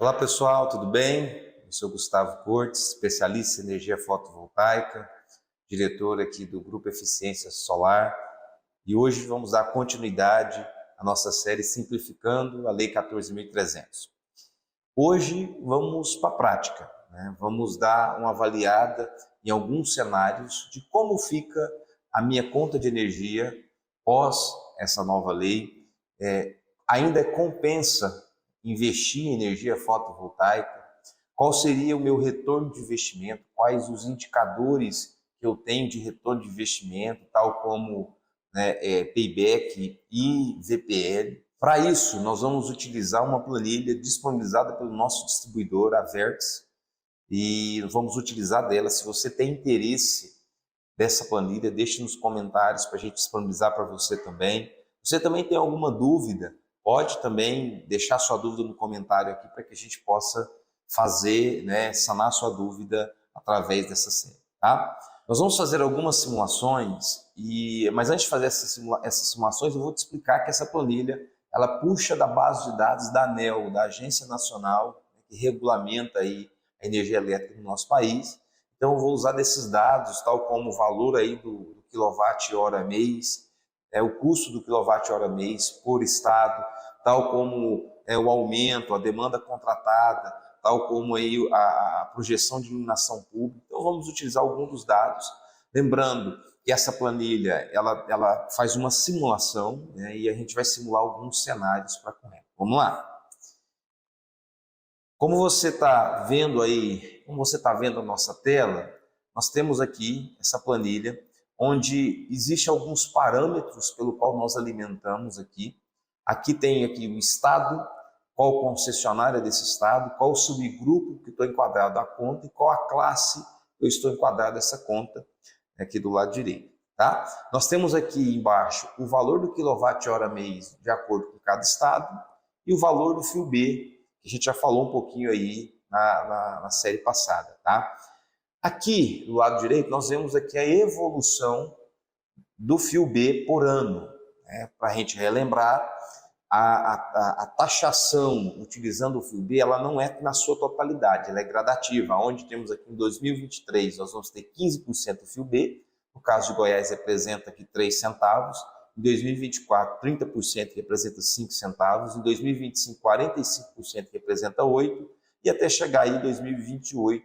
Olá pessoal, tudo bem? Eu sou Gustavo Cortes, especialista em energia fotovoltaica, diretor aqui do Grupo Eficiência Solar, e hoje vamos dar continuidade à nossa série Simplificando a Lei 14.300. Hoje vamos para a prática, né? Vamos dar uma avaliada em alguns cenários de como fica a minha conta de energia pós essa nova lei. Ainda compensa investir em energia fotovoltaica? Qual seria o meu retorno de investimento? Quais os indicadores que eu tenho de retorno de investimento, tal como payback e VPL? Para isso, nós vamos utilizar uma planilha disponibilizada pelo nosso distribuidor, a Vertz, e vamos utilizar dela. Se você tem interesse dessa planilha, deixe nos comentários para a gente disponibilizar para você também. Você também tem alguma dúvida? Pode também deixar sua dúvida no comentário aqui para que a gente possa fazer, sanar sua dúvida através dessa série, tá? Nós vamos fazer algumas simulações, mas antes de fazer essas simulações, eu vou te explicar que essa planilha, ela puxa da base de dados da ANEEL, da Agência Nacional, que regulamenta aí a energia elétrica no nosso país. Então eu vou usar desses dados, tal como o valor aí do quilowatt-hora mês, o custo do quilowatt-hora mês por estado, tal como o aumento, a demanda contratada, tal como aí a projeção de iluminação pública. Então vamos utilizar alguns dos dados, lembrando que essa planilha ela faz uma simulação, né, e a gente vai simular alguns cenários para correr. Vamos lá. Como você está vendo aí, como você está vendo a nossa tela, nós temos aqui essa planilha, onde existem alguns parâmetros pelo qual nós alimentamos aqui. Aqui tem aqui o estado, qual concessionária desse estado, qual o subgrupo que estou enquadrado da conta e qual a classe que eu estou enquadrado dessa conta aqui do lado direito, tá? Nós temos aqui embaixo o valor do quilowatt-hora mês de acordo com cada estado e o valor do fio B, que a gente já falou um pouquinho aí na série passada, tá? Aqui do lado direito nós vemos aqui a evolução do fio B por ano, né? Para a gente relembrar, a taxação utilizando o fio B, ela não é na sua totalidade, ela é gradativa, onde temos aqui em 2023 nós vamos ter 15% do fio B, no caso de Goiás representa aqui 3 centavos, em 2024 30% representa 5 centavos, em 2025 45% representa 8, e até chegar aí em 2028,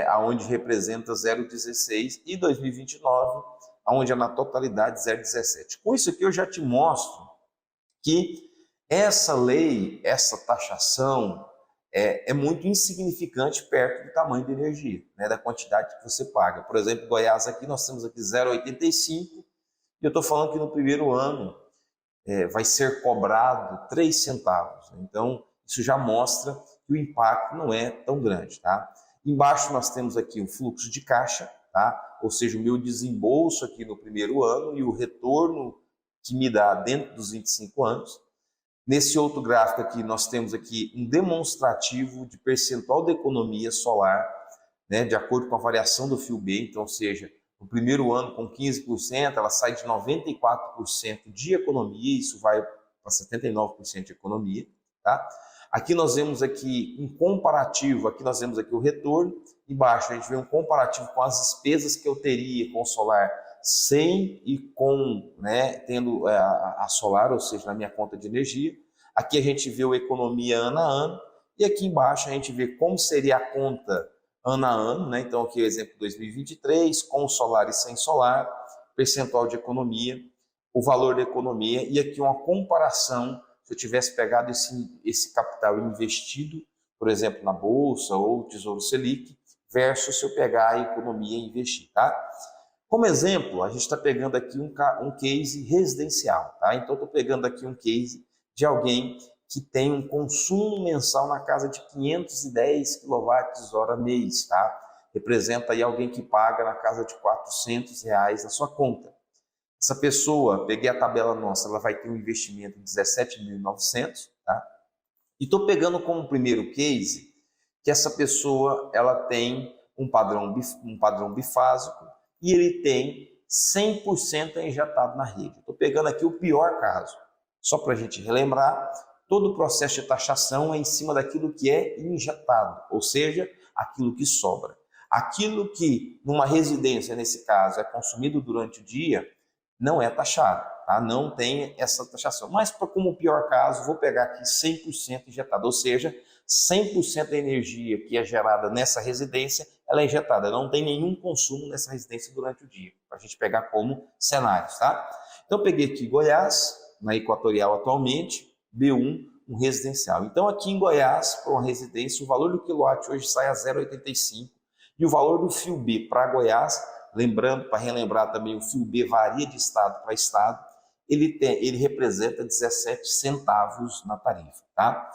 aonde representa 0,16, e 2029, aonde é na totalidade 0,17. Com isso aqui eu já te mostro que essa lei, essa taxação é muito insignificante perto do tamanho da energia, da quantidade que você paga. Por exemplo, Goiás aqui nós temos aqui 0,85, e eu estou falando que no primeiro ano vai ser cobrado 3 centavos. Então, isso já mostra que o impacto não é tão grande, tá? Embaixo nós temos aqui o fluxo de caixa, tá? Ou seja, o meu desembolso aqui no primeiro ano e o retorno que me dá dentro dos 25 anos. Nesse outro gráfico aqui, nós temos aqui um demonstrativo de percentual de economia solar, de acordo com a variação do fio B. Então, ou seja, no primeiro ano com 15%, ela sai de 94% de economia, isso vai para 79% de economia, tá? Aqui nós vemos aqui um comparativo, aqui nós vemos aqui o retorno, embaixo a gente vê um comparativo com as despesas que eu teria com o solar sem e com, tendo a solar, ou seja, na minha conta de energia. Aqui a gente vê a economia ano a ano, e aqui embaixo a gente vê como seria a conta ano a ano, Então aqui o exemplo 2023, com solar e sem solar, percentual de economia, o valor da economia, e aqui uma comparação, se eu tivesse pegado esse capital investido, por exemplo, na Bolsa ou Tesouro Selic, versus se eu pegar a economia e investir, tá? Como exemplo, a gente está pegando aqui um case residencial, tá? Então, estou pegando aqui um case de alguém que tem um consumo mensal na casa de 510 kWh mês, tá? Representa aí alguém que paga na casa de R$400 na sua conta. Essa pessoa, peguei a tabela nossa, ela vai ter um investimento de 17.900, tá? E estou pegando como primeiro case que essa pessoa ela tem um padrão bifásico, e ele tem 100% injetado na rede. Estou pegando aqui o pior caso. Só para a gente relembrar, todo o processo de taxação é em cima daquilo que é injetado, ou seja, aquilo que sobra. Aquilo que numa residência, nesse caso, é consumido durante o dia, não é taxado, tá? Não tem essa taxação. Mas, como pior caso, vou pegar aqui 100% injetado, ou seja, 100% da energia que é gerada nessa residência, ela é injetada, não tem nenhum consumo nessa residência durante o dia, para a gente pegar como cenários, tá? Então, eu peguei aqui Goiás, na Equatorial atualmente, B1, um residencial. Então, aqui em Goiás, para uma residência, o valor do quilowatt hoje sai a 0,85 e o valor do fio B para Goiás, lembrando, para relembrar também, o fio B varia de estado para estado, ele representa 17 centavos na tarifa, tá?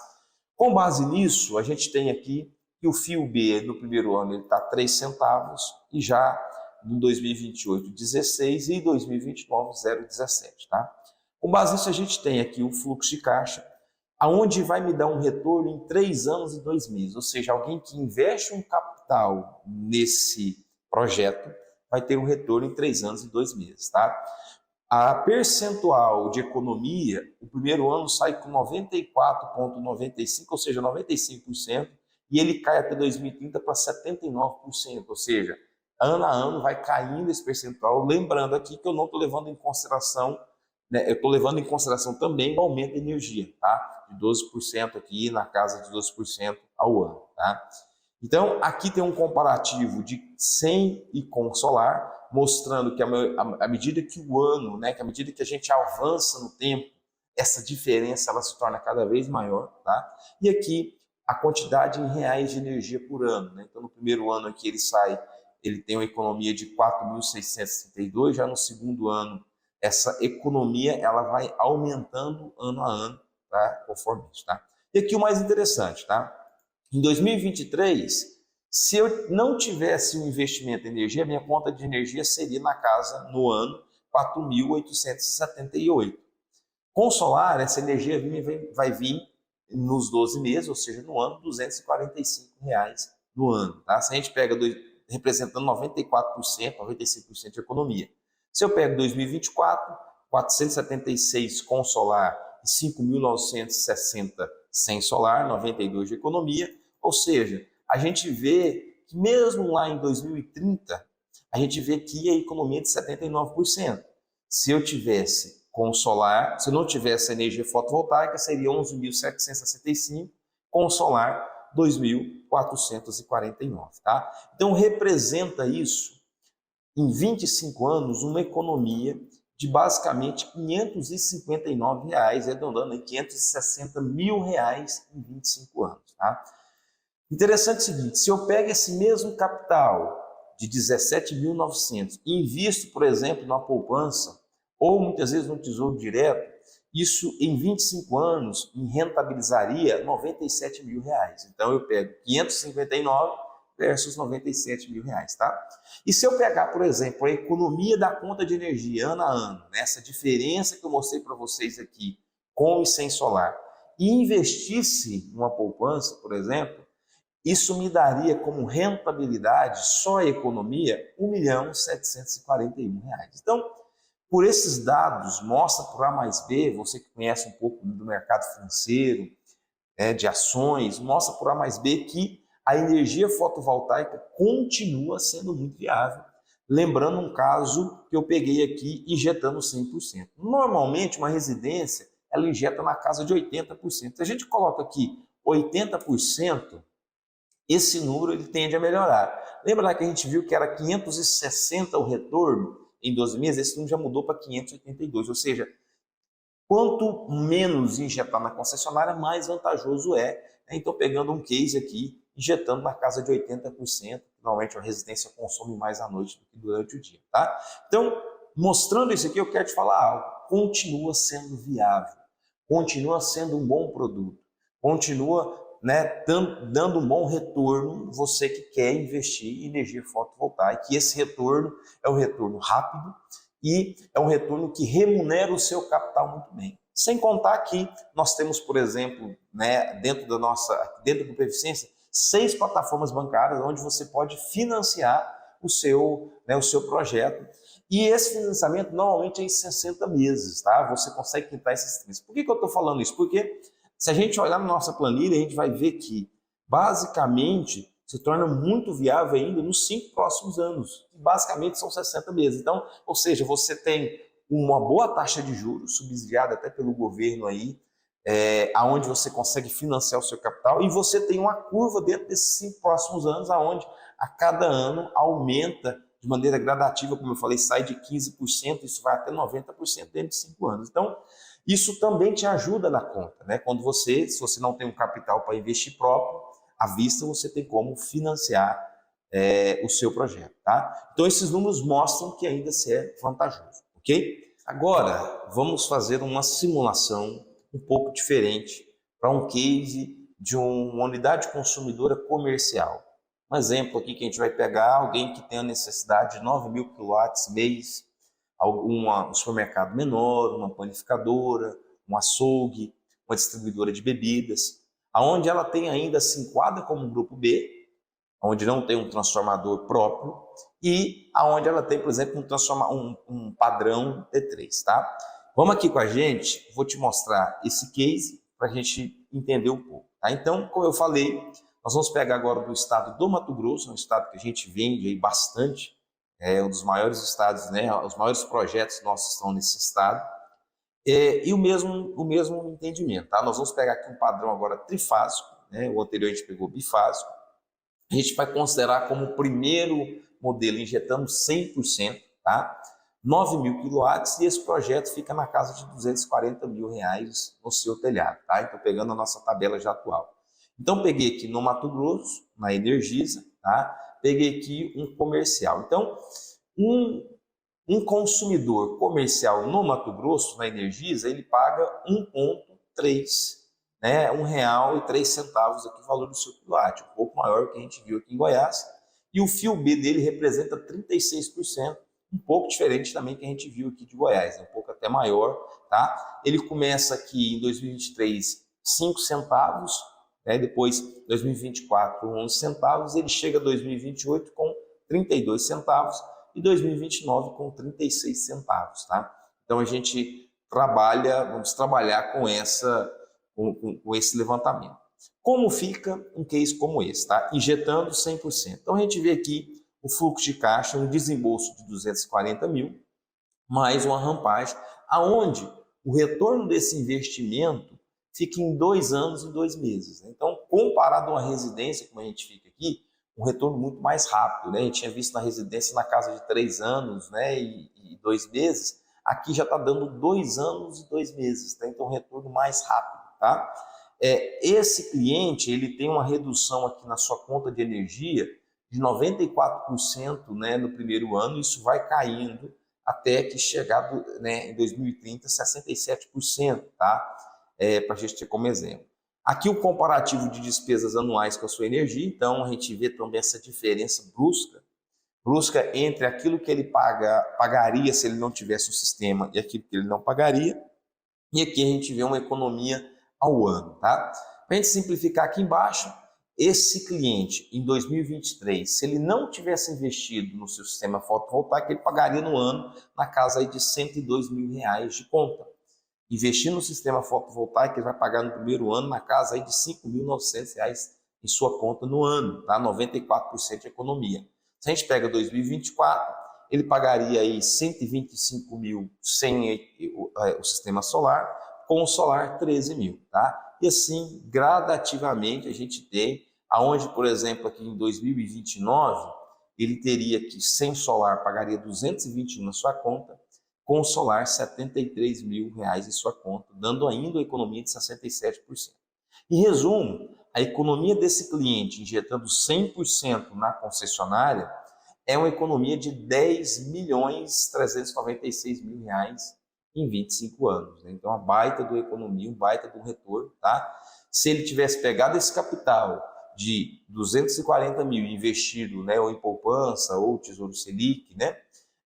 Com base nisso, a gente tem aqui que o fio B no primeiro ano ele está 3 centavos e já em 2028, 16 e em 2029, 0,17, tá? Com base nisso, a gente tem aqui o fluxo de caixa, aonde vai me dar um retorno em 3 anos e 2 meses, ou seja, alguém que investe um capital nesse projeto vai ter um retorno em 3 anos e 2 meses, tá? A percentual de economia, o primeiro ano sai com 94,95%, ou seja, 95%, e ele cai até 2030 para 79%, ou seja, ano a ano vai caindo esse percentual, lembrando aqui que eu não estou levando em consideração, né, eu estou levando em consideração também o aumento de energia, tá? De 12% aqui, na casa de 12% ao ano, tá? Então, aqui tem um comparativo de sem e com solar, mostrando que à medida que o ano, né, que à medida que a gente avança no tempo, essa diferença ela se torna cada vez maior, tá? E aqui a quantidade em reais de energia por ano, né? Então, no primeiro ano aqui ele tem uma economia de 4.632, já no segundo ano essa economia ela vai aumentando ano a ano, tá? Conforme isso, tá? E aqui o mais interessante, tá? Em 2023, se eu não tivesse um investimento em energia, minha conta de energia seria na casa, no ano, 4.878. Com solar, essa energia vai vir nos 12 meses, ou seja, no ano, R$ 245 no ano. Tá? Se a gente pega representando 94%, 95% de economia. Se eu pego 2024, 476 com solar e 5.960 sem solar, 92 de economia, ou seja, a gente vê que mesmo lá em 2030, a gente vê que a economia é de 79%. Se eu tivesse com solar, se eu não tivesse energia fotovoltaica, seria 11.765, com solar 2.449, tá? Então representa isso em 25 anos uma economia de basicamente R$ 559, arredondando em R$ 560 mil em 25 anos. Tá? Interessante o seguinte, se eu pego esse mesmo capital de 17.900 e invisto, por exemplo, na poupança, ou muitas vezes no tesouro direto, isso em 25 anos me rentabilizaria R$ 97 mil. Então eu pego 559 versus 97 mil reais, tá? E se eu pegar, por exemplo, a economia da conta de energia ano a ano, né, essa diferença que eu mostrei para vocês aqui, com e sem solar, e investisse numa poupança, por exemplo, isso me daria como rentabilidade, só a economia, R$ 1.741.000. Então, por esses dados, mostra por A mais B, você que conhece um pouco do mercado financeiro, de ações, mostra por A mais B que a energia fotovoltaica continua sendo muito viável. Lembrando um caso que eu peguei aqui, injetando 100%. Normalmente, uma residência, ela injeta na casa de 80%. Se a gente coloca aqui 80%, esse número ele tende a melhorar. Lembra que a gente viu que era 560 o retorno em 12 meses? Esse número já mudou para 582, ou seja, quanto menos injetar na concessionária, mais vantajoso é. Então, pegando um case aqui, injetando na casa de 80%, normalmente a residência consome mais à noite do que durante o dia. Tá? Então, mostrando isso aqui, eu quero te falar algo. Continua sendo viável, continua sendo um bom produto, continua dando um bom retorno, você que quer investir em energia fotovoltaica. E esse retorno é um retorno rápido e é um retorno que remunera o seu capital muito bem. Sem contar que nós temos, por exemplo, dentro do Previcença, 6 plataformas bancárias onde você pode financiar o seu projeto. E esse financiamento normalmente é em 60 meses, tá? Você consegue quitar esses meses. Por que eu estou falando isso? Porque Se a gente olhar na nossa planilha, a gente vai ver que, basicamente, se torna muito viável ainda nos 5 próximos anos. Basicamente, são 60 meses. Então, ou seja, você tem uma boa taxa de juros, subsidiada até pelo governo aí, aonde você consegue financiar o seu capital, e você tem uma curva dentro desses 5 próximos anos, aonde a cada ano aumenta de maneira gradativa, como eu falei, sai de 15%, isso vai até 90% dentro de 5 anos. Então, isso também te ajuda na conta, né? Quando se você não tem um capital para investir próprio, à vista você tem como financiar o seu projeto, tá? Então, esses números mostram que ainda se é vantajoso, ok? Agora, vamos fazer uma simulação um pouco diferente para um case de uma unidade consumidora comercial. Um exemplo aqui que a gente vai pegar, alguém que tem a necessidade de 9.000 kW mês, um supermercado menor, uma panificadora, um açougue, uma distribuidora de bebidas, aonde ela tem ainda, se enquadra como um grupo B, onde não tem um transformador próprio, e aonde ela tem, por exemplo, um padrão T3, tá? Vamos aqui com a gente, vou te mostrar esse case para a gente entender um pouco, tá? Então, como eu falei, nós vamos pegar agora do estado do Mato Grosso, um estado que a gente vende aí bastante, é um dos maiores estados, né? Os maiores projetos nossos estão nesse estado, e o mesmo entendimento, tá? Nós vamos pegar aqui um padrão agora trifásico, né? O anterior a gente pegou bifásico. A gente vai considerar como o primeiro modelo, injetando 100%, tá? 9.000 kW, e esse projeto fica na casa de R$240 mil no seu telhado, tá? Então, pegando a nossa tabela já atual. Então, peguei aqui no Mato Grosso, na Energisa, tá? Peguei aqui um comercial. Então, um consumidor comercial no Mato Grosso, na Energisa, ele paga 1,3, né, R$1,03 aqui o valor do seu quilowatt, um pouco maior que a gente viu aqui em Goiás, e o fio B dele representa 36%, um pouco diferente também que a gente viu aqui de Goiás, um pouco até maior, tá? Ele começa aqui em 2023, 5 centavos, né, depois 2024, 11 centavos, ele chega a 2028 com 32 centavos, e 2029 com 36 centavos, tá? Então a gente vamos trabalhar com esse levantamento. Como fica um case como esse, tá? Injetando 100%. Então a gente vê aqui o fluxo de caixa, um desembolso de 240 mil, mais uma rampagem, aonde o retorno desse investimento fica em 2 anos e 2 meses. Né? Então, comparado a uma residência, como a gente fica aqui, um retorno muito mais rápido, né? A gente tinha visto na residência na casa de 3 anos, né, e 2 meses, aqui já está dando 2 anos e 2 meses, tá? Então um retorno mais rápido, tá? Esse cliente, ele tem uma redução aqui na sua conta de energia de 94%, né, no primeiro ano, isso vai caindo até que chegar, né, em 2030, 67%, tá? Para a gente ter como exemplo. Aqui o comparativo de despesas anuais com a sua energia, então a gente vê também essa diferença brusca entre aquilo que ele pagaria se ele não tivesse um sistema e aquilo que ele não pagaria, e aqui a gente vê uma economia ao ano, tá? Para a gente simplificar aqui embaixo, esse cliente em 2023, se ele não tivesse investido no seu sistema fotovoltaico, ele pagaria no ano na casa aí de R$102 mil de conta. Investir no sistema fotovoltaico, ele vai pagar no primeiro ano na casa aí de R$5.900 em sua conta no ano, tá? 94% de economia. Se a gente pega 2024, ele pagaria aí 125 mil sem o sistema solar, com o solar 13 mil, tá? E assim, gradativamente a gente tem, aonde, por exemplo, aqui em 2029, ele teria que, sem solar, pagaria 221 na sua conta, com o solar, R$73 mil em sua conta, dando ainda uma economia de 67%. Em resumo, a economia desse cliente, injetando 100% na concessionária, é uma economia de R$10.396.000 em 25 anos. Né? Então, uma baita de economia, um baita de retorno. Tá? Se ele tivesse pegado esse capital de 240 mil e investido, né, ou em poupança, ou Tesouro Selic, né,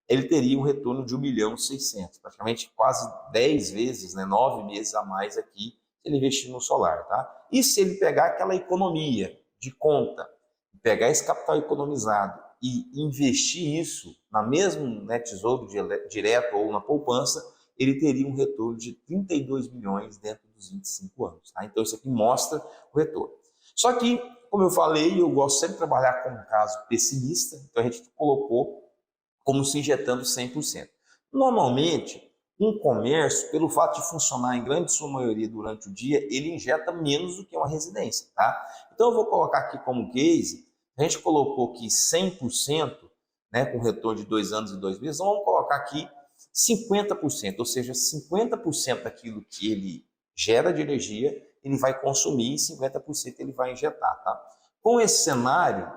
ele teria um retorno de 1.600.000, praticamente quase 10 vezes, né, 9 meses a mais aqui, se ele investir no solar. Tá? E se ele pegar aquela economia de conta, pegar esse capital economizado e investir isso na mesmo, né, Tesouro Direto ou na poupança, ele teria um retorno de 32 milhões dentro dos 25 anos. Tá? Então, isso aqui mostra o retorno. Só que, como eu falei, eu gosto sempre de trabalhar com um caso pessimista, então a gente colocou como se injetando 100%. Normalmente, um comércio, pelo fato de funcionar em grande sua maioria durante o dia, ele injeta menos do que uma residência. Tá? Então, eu vou colocar aqui como case, a gente colocou aqui 100%, né, com retorno de 2 anos e 2 meses, então vamos colocar aqui 50%, ou seja, 50% daquilo que ele gera de energia, ele vai consumir e 50% ele vai injetar. Tá? Com esse cenário,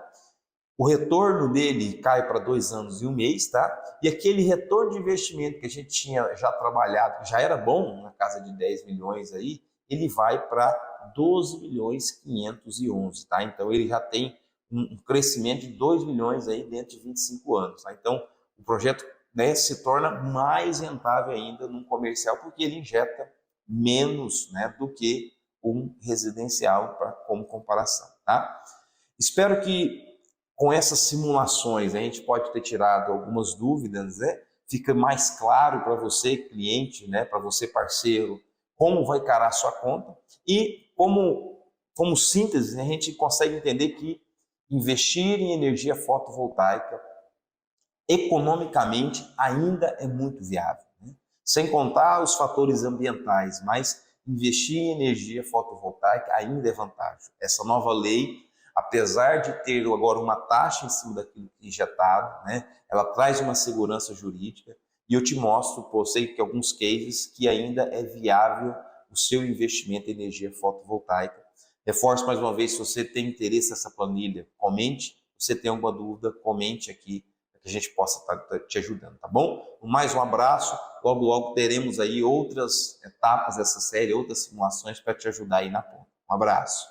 o retorno dele cai para 2 anos e 1 mês, tá? E aquele retorno de investimento que a gente tinha já trabalhado, que já era bom, na casa de 10 milhões aí, ele vai para 12 milhões 511, tá? Então ele já tem um crescimento de 2 milhões aí dentro de 25 anos, tá? Então o projeto, né, se torna mais rentável ainda num comercial, porque ele injeta menos, né, do que um residencial como comparação, tá? Espero que com essas simulações a gente pode ter tirado algumas dúvidas, né? Fica mais claro para você, cliente, né? Para você, parceiro, como vai encarar a sua conta e como síntese, né? A gente consegue entender que investir em energia fotovoltaica economicamente ainda é muito viável, né? Sem contar os fatores ambientais, mas investir em energia fotovoltaica ainda é vantagem. Essa nova lei, apesar de ter agora uma taxa em cima daquilo que é injetado, né, ela traz uma segurança jurídica e eu te mostro, eu sei que alguns cases que ainda é viável o seu investimento em energia fotovoltaica. Reforço mais uma vez, se você tem interesse nessa planilha, comente. Se você tem alguma dúvida, comente aqui, para que a gente possa estar te ajudando, tá bom? Mais um abraço, logo logo teremos aí outras etapas dessa série, outras simulações para te ajudar aí na ponta. Um abraço.